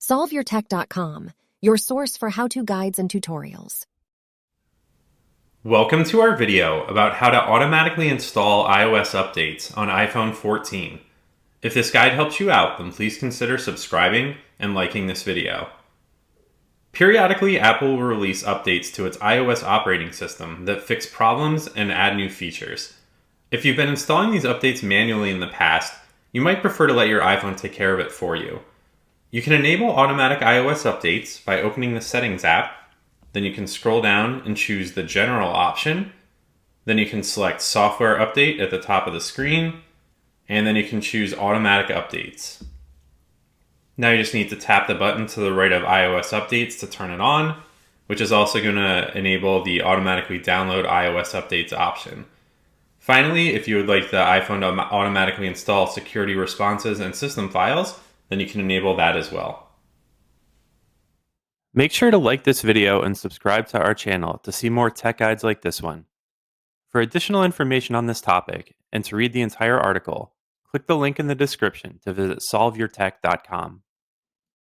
SolveYourTech.com, your source for how-to guides and tutorials. Welcome to our video about how to automatically install iOS updates on iPhone 14. If this guide helps you out, then please consider subscribing and liking this video. Periodically, Apple will release updates to its iOS operating system that fix problems and add new features. If you've been installing these updates manually in the past, you might prefer to let your iPhone take care of it for you. You can enable automatic iOS updates by opening the Settings app. Then you can scroll down and choose the General option. Then you can select Software Update at the top of the screen. And then you can choose Automatic Updates. Now you just need to tap the button to the right of iOS Updates to turn it on, which is also going to enable the automatically download iOS updates option. Finally, if you would like the iPhone to automatically install security responses and system files, then you can enable that as well. Make sure to like this video and subscribe to our channel to see more tech guides like this one. For additional information on this topic and to read the entire article, click the link in the description to visit solveyourtech.com.